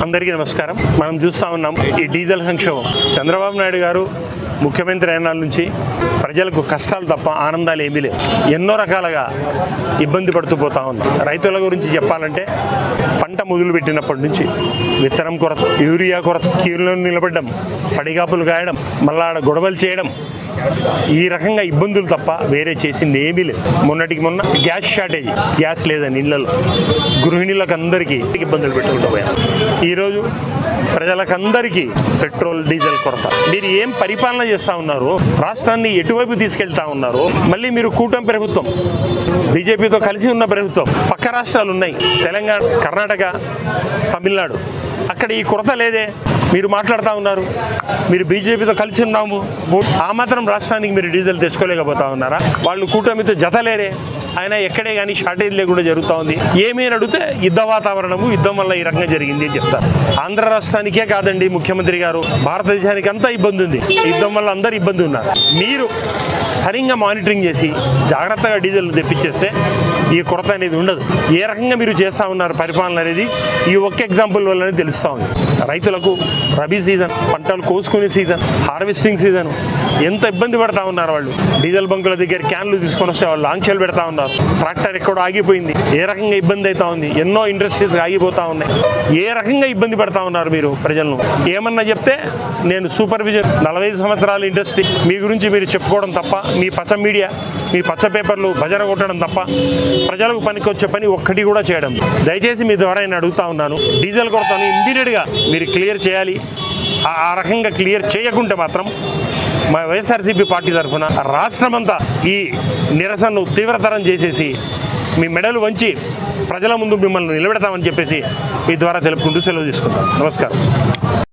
అందరికీ నమస్కారం. మనం చూస్తూ ఉన్నాం ఈ డీజిల్ సంక్షోభం. చంద్రబాబు నాయుడు గారు ముఖ్యమంత్రి అయిన నుంచి ప్రజలకు కష్టాలు తప్ప ఆనందాలు ఏమీ లేవు. ఎన్నో రకాలుగా ఇబ్బంది పడుతూ పోతా ఉంది. రైతుల గురించి చెప్పాలంటే పంట మొదలుపెట్టినప్పటి నుంచి విత్తనం కొరత, యూరియా కొరత, క్యూలో నిలబడడం, పడిగాపులు గాయడం, మళ్ళా గొడవలు చేయడం, ఈ రకంగా ఇబ్బందులు తప్ప వేరే చేసింది ఏమీ లేదు. మొన్నటికి మొన్న గ్యాస్ షార్టేజ్, గ్యాస్ లేదని ఇళ్లలో గృహిణులకు అందరికీ ఇబ్బందులు పెట్టుకుంటూ పోయారు. ఈరోజు ప్రజలకందరికీ పెట్రోల్, డీజిల్ కొరత. మీరు ఏం పరిపాలన చేస్తూ ఉన్నారు? రాష్ట్రాన్ని ఎటువైపు తీసుకెళ్తా ఉన్నారు? మళ్ళీ మీరు కూటమి ప్రభుత్వం, బీజేపీతో కలిసి ఉన్న ప్రభుత్వం, పక్క రాష్ట్రాలు ఉన్నాయి, తెలంగాణ, కర్ణాటక, తమిళనాడు, అక్కడ ఈ కొరత లేదే. మీరు మాట్లాడుతూ ఉన్నారు మీరు బీజేపీతో కలిసి ఉన్నాము, ఆ మాత్రం రాష్ట్రానికి మీరు డీజిల్ తెచ్చుకోలేకపోతా ఉన్నారా? వాళ్ళు కూటమితో జత లేరే, ఆయన ఎక్కడే కానీ షార్టేజ్ లేకుండా జరుగుతూ ఉంది. ఏమీ అడిగితే యుద్ధ వాతావరణము, యుద్ధం వల్ల ఈ రకంగా జరిగింది అని చెప్తారు. ఆంధ్ర రాష్ట్రానికే కాదండి ముఖ్యమంత్రి గారు, భారతదేశానికి అంతా ఇబ్బంది ఉంది. యుద్ధం వల్ల అందరు ఇబ్బంది ఉన్నారు. మీరు సరిగ్గా మానిటరింగ్ చేసి జాగ్రత్తగా డీజిల్ తెప్పించేస్తే ఈ కొరత అనేది ఉండదు. ఏ రకంగా మీరు చేస్తూ ఉన్నారు పరిపాలన అనేది ఈ ఒక్క ఎగ్జాంపుల్ వల్లనే తెలుస్తూ ఉంది. రైతులకు రబీ సీజన్, పంటలు కోసుకునే సీజన్, హార్వెస్టింగ్ సీజన్, ఎంత ఇబ్బంది పడతా ఉన్నారు వాళ్ళు. డీజిల్ బంకుల దగ్గర క్యాన్లు తీసుకొని వస్తే వాళ్ళు లాంఛలు పెడతా ఉన్నారు. ట్రాక్టర్ ఎక్కడో ఆగిపోయింది, ఏ రకంగా ఇబ్బంది అవుతా ఉంది. ఎన్నో ఇండస్ట్రీస్ ఆగిపోతా ఉన్నాయి. ఏ రకంగా ఇబ్బంది పడతా ఉన్నారు మీరు ప్రజలను. ఏమన్నా చెప్తే నేను సూపర్విజన్ 45 సంవత్సరాల ఇండస్ట్రీ, మీ గురించి మీరు చెప్పుకోవడం తప్ప, మీ పచ్చ మీడియా, మీ పచ్చ పేపర్లు భజన కొట్టడం తప్ప ప్రజలకు పనికొచ్చే పని ఒక్కటి కూడా చేయడం. దయచేసి మీ ద్వారా నేను అడుగుతా ఉన్నాను, డీజిల్ కొరతను ఇమ్మీడియట్గా మీరు క్లియర్ చేయాలి. ఆ రకంగా క్లియర్ చేయకుంటే మాత్రం మా వైఎస్ఆర్సీపీ పార్టీ తరఫున రాష్ట్రమంతా ఈ నిరసనను తీవ్రతరం చేసేసి మీ మెడలు వంచి ప్రజల ముందు మిమ్మల్ని నిలబెడతామని చెప్పేసి మీ ద్వారా తెలుపుకుంటూ సెలవు తీసుకుంటాం. నమస్కారం.